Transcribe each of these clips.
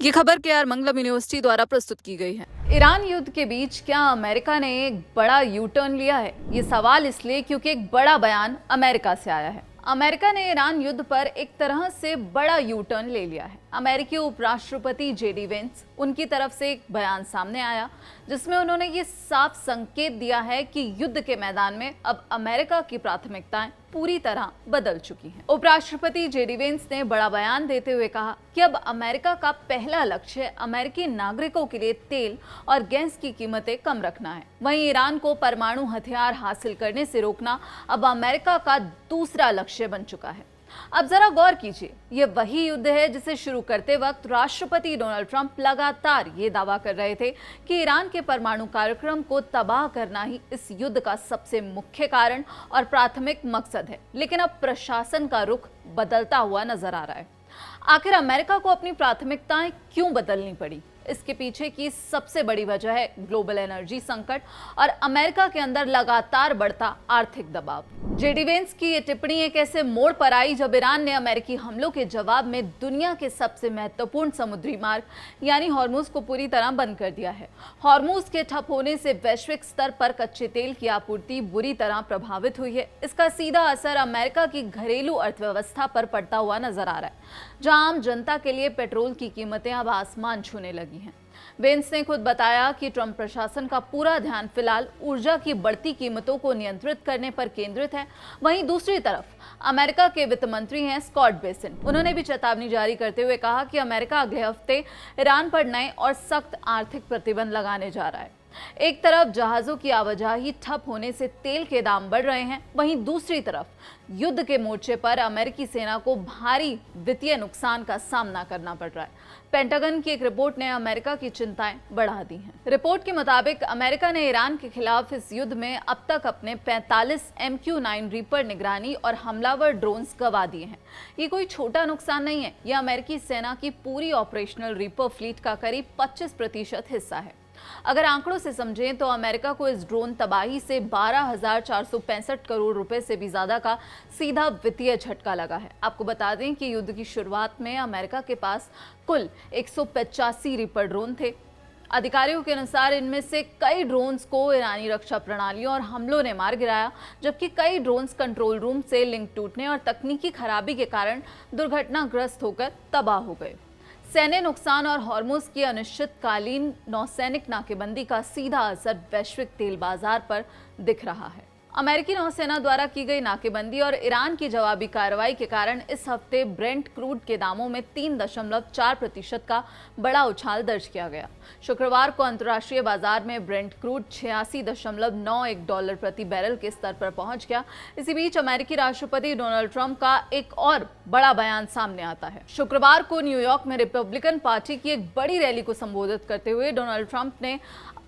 ये खबर केआर मंगलम यूनिवर्सिटी द्वारा प्रस्तुत की गई है। ईरान युद्ध के बीच क्या अमेरिका ने एक बड़ा यू टर्न लिया है? ये सवाल इसलिए क्योंकि एक बड़ा बयान अमेरिका से आया है। अमेरिका ने ईरान युद्ध पर एक तरह से बड़ा यू टर्न ले लिया है। अमेरिकी उपराष्ट्रपति जेडी वेंस उनकी तरफ से एक बयान सामने आया जिसमें उन्होंने ये साफ संकेत दिया है कि युद्ध के मैदान में अब अमेरिका की प्राथमिकताएं पूरी तरह बदल चुकी हैं। उपराष्ट्रपति जेडी वेंस ने बड़ा बयान देते हुए कहा कि अब अमेरिका का पहला लक्ष्य अमेरिकी नागरिकों के लिए तेल और गैस की कीमतें कम रखना है। वहीं ईरान को परमाणु हथियार हासिल करने से रोकना अब अमेरिका का दूसरा लक्ष्य बन चुका है। अब जरा गौर कीजिए, ये वही युद्ध है जिसे शुरू करते वक्त राष्ट्रपति डोनाल्ड ट्रंप लगातार ये दावा कर रहे थे कि ईरान के परमाणु कार्यक्रम को तबाह करना ही इस युद्ध का सबसे मुख्य कारण और प्राथमिक मकसद है। लेकिन अब प्रशासन का रुख बदलता हुआ नजर आ रहा है। आखिर अमेरिका को अपनी प्राथमिकताएं क्यों बदलनी पड़ी? इसके पीछे की सबसे बड़ी वजह है ग्लोबल एनर्जी संकट और अमेरिका के अंदर लगातार बढ़ता आर्थिक दबाव। जेडी वेंस की ये टिप्पणी एक ऐसे मोड़ पर आई जब ईरान ने अमेरिकी हमलों के जवाब में दुनिया के सबसे महत्वपूर्ण समुद्री मार्ग यानी हॉर्मुज को पूरी तरह बंद कर दिया है। हॉर्मुज के ठप होने से वैश्विक स्तर पर कच्चे तेल की आपूर्ति बुरी तरह प्रभावित हुई है। इसका सीधा असर अमेरिका की घरेलू अर्थव्यवस्था पर पड़ता हुआ नजर आ रहा है, जहां आम जनता के लिए पेट्रोल की कीमतें अब आसमान छूने लगी हैं। वेंस ने खुद बताया कि ट्रंप प्रशासन का पूरा ध्यान फिलहाल ऊर्जा की बढ़ती कीमतों को नियंत्रित करने पर केंद्रित है। वहीं दूसरी तरफ अमेरिका के वित्त मंत्री हैं स्कॉट बेसिन। उन्होंने भी चेतावनी जारी करते हुए कहा कि अमेरिका अगले हफ्ते ईरान पर नए और सख्त आर्थिक प्रतिबंध लगाने जा रहा है। एक तरफ जहाजों की आवाजाही ठप होने से तेल के दाम बढ़ रहे हैं, वहीं दूसरी तरफ युद्ध के मोर्चे पर अमेरिकी सेना को भारी वित्तीय नुकसान का सामना करना पड़ रहा है। पेंटागन की एक रिपोर्ट ने अमेरिका की चिंताएं बढ़ा दी हैं। रिपोर्ट के मुताबिक अमेरिका ने ईरान के खिलाफ इस युद्ध में अब तक अपने 45 MQ-9 रीपर निगरानी और हमलावर ड्रोन्स गंवा दिए हैं। ये कोई छोटा नुकसान नहीं है, यह अमेरिकी सेना की पूरी ऑपरेशनल रीपर फ्लीट का करीब 25% हिस्सा है। अगर आंकड़ों से समझें तो अमेरिका को इस ड्रोन तबाही से 12,465 करोड़ रुपए से भी ज्यादा का सीधा वित्तीय झटका लगा है। आपको बता दें कि युद्ध की शुरुआत में अमेरिका के पास कुल 185 रीपर ड्रोन थे। अधिकारियों के अनुसार इनमें से कई ड्रोन्स को ईरानी रक्षा प्रणालियों और हमलों ने मार गिराया, जबकि कई ड्रोन्स कंट्रोल रूम से लिंक टूटने और तकनीकी खराबी के कारण दुर्घटनाग्रस्त होकर तबाह हो गए। सैन्य नुकसान और हॉर्मुज की अनिश्चितकालीन नौसैनिक नाकेबंदी का सीधा असर वैश्विक तेल बाजार पर दिख रहा है। अमेरिकी नौसेना द्वारा की गई नाकेबंदी और ईरान की जवाबी कार्रवाई के कारण इस हफ्ते ब्रेंट क्रूड के दामों में 3.4% का बड़ा उछाल दर्ज किया गया। शुक्रवार को अंतर्राष्ट्रीय बाजार में ब्रेंट क्रूड $86.91 प्रति बैरल के स्तर पर पहुंच गया। इसी बीच अमेरिकी राष्ट्रपति डोनाल्ड ट्रंप का एक और बड़ा बयान सामने आता है। शुक्रवार को न्यूयॉर्क में रिपब्लिकन पार्टी की एक बड़ी रैली को संबोधित करते हुए डोनाल्ड ट्रंप ने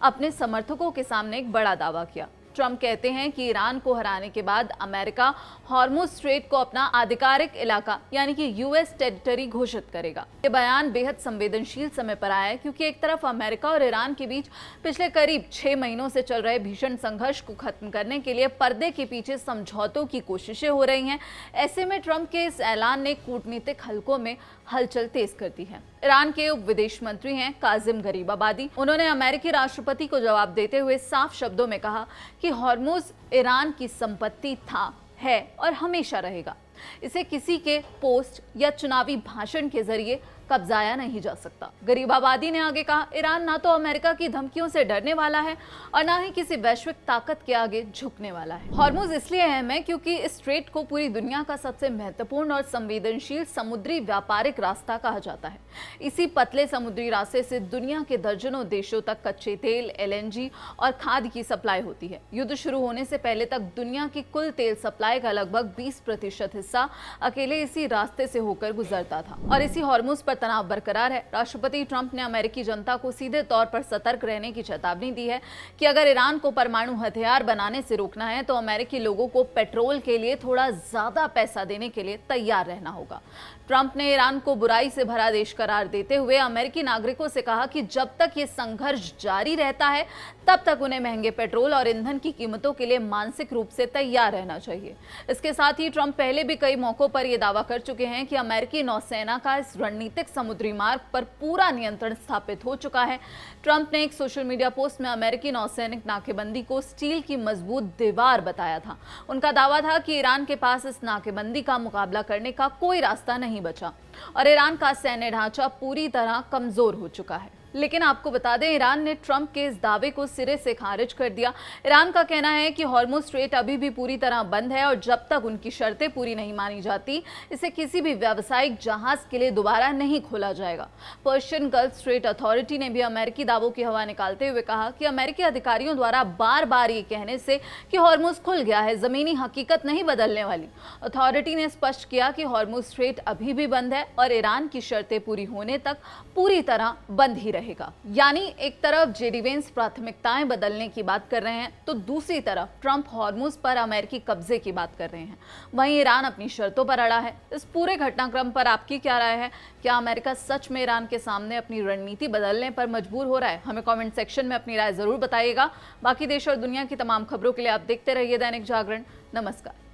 अपने समर्थकों के सामने एक बड़ा दावा किया। ट्रंप कहते हैं कि ईरान को हराने के बाद अमेरिका हॉर्मुज स्ट्रेट को अपना आधिकारिक इलाका यानी कि यूएस टेरिटरी घोषित करेगा। ये बयान बेहद संवेदनशील समय पर आया है क्योंकि एक तरफ अमेरिका और ईरान के बीच पिछले करीब 6 महीनों से चल रहे भीषण संघर्ष को खत्म करने के लिए पर्दे के पीछे समझौतों की कोशिशें हो रही हैं। ऐसे में ट्रंप के इस ऐलान ने कूटनीतिक हलकों में हलचल तेज कर दी है। ईरान के उप विदेश मंत्री हैं काजिम गरीबाबादी। उन्होंने अमेरिकी राष्ट्रपति को जवाब देते हुए साफ शब्दों में कहा कि हॉर्मुज ईरान की संपत्ति था, है और हमेशा रहेगा। इसे किसी के पोस्ट या चुनावी भाषण के जरिए कब्जाया नहीं जा सकता। गरीबाबादी ने आगे कहा, ईरान ना तो अमेरिका की धमकियों से डरने वाला है और ना ही किसी वैश्विक ताकत के आगे झुकने वाला है। हॉर्मुज इसलिए अहम है क्योंकि इस स्ट्रेट को पूरी दुनिया का सबसे महत्वपूर्ण और संवेदनशील समुद्री व्यापारिक रास्ता कहा जाता है। इसी पतले समुद्री रास्ते से दुनिया के दर्जनों देशों तक कच्चे तेल, LNG और खाद्य की सप्लाई होती है। युद्ध शुरू होने से पहले तक दुनिया की कुल तेल सप्लाई का लगभग 20% हिस्सा अकेले इसी रास्ते से होकर गुजरता था और इसी हॉर्मुज पर तनाव बरकरार है। राष्ट्रपति ट्रंप ने अमेरिकी जनता को सीधे तौर पर सतर्क रहने की चेतावनी दी है कि अगर ईरान को परमाणु हथियार बनाने से रोकना है तो अमेरिकी लोगों को पेट्रोल के लिए थोड़ा ज्यादा पैसा देने के लिए तैयार रहना होगा। ट्रंप ने ईरान को बुराई से भरा देश करार देते हुए अमेरिकी नागरिकों से कहा कि जब तक ये संघर्ष जारी रहता है तब तक उन्हें महंगे पेट्रोल और ईंधन की कीमतों के लिए मानसिक रूप से तैयार रहना चाहिए। इसके साथ ही ट्रंप पहले भी कई मौकों पर यह दावा कर चुके हैं कि अमेरिकी नौसेना का इस रणनीतिक समुद्री मार्ग पर पूरा नियंत्रण स्थापित हो चुका है। ट्रंप ने एक सोशल मीडिया पोस्ट में अमेरिकी नौसैनिक नाकेबंदी को स्टील की मजबूत दीवार बताया था। उनका दावा था कि ईरान के पास इस नाकेबंदी का मुकाबला करने का कोई रास्ता नहीं बचा और ईरान का सैन्य ढांचा पूरी तरह कमजोर हो चुका है। लेकिन आपको बता दें, ईरान ने ट्रंप के इस दावे को सिरे से खारिज कर दिया। ईरान का कहना है कि हॉर्मुज़ स्ट्रेट अभी भी पूरी तरह बंद है और जब तक उनकी शर्तें पूरी नहीं मानी जाती, इसे किसी भी व्यावसायिक जहाज के लिए दोबारा नहीं खोला जाएगा। पर्शियन गल्फ स्ट्रेट अथॉरिटी ने भी अमेरिकी दावों की हवा निकालते हुए कहा कि अमेरिकी अधिकारियों द्वारा बार बार ये कहने से कि हॉर्मुज़ खुल गया है, जमीनी हकीकत नहीं बदलने वाली। अथॉरिटी ने स्पष्ट किया कि हॉर्मुज़ स्ट्रेट अभी भी बंद है और ईरान की शर्तें पूरी होने तक पूरी तरह बंद ही रहेगा। यानी एक तरफ जेडी वेंस प्राथमिकताएं बदलने की बात कर रहे हैं तो दूसरी तरफ ट्रंप हॉर्मुज़ पर अमेरिकी कब्जे की बात कर रहे हैं। वहीं ईरान अपनी शर्तों पर अड़ा है। इस पूरे घटनाक्रम पर आपकी क्या राय है? क्या अमेरिका सच में ईरान के सामने अपनी रणनीति बदलने पर मजबूर हो रहा है? हमें कमेंट सेक्शन में अपनी राय जरूर बताइएगा। बाकी देश और दुनिया की तमाम खबरों के लिए आप देखते रहिए दैनिक जागरण। नमस्कार।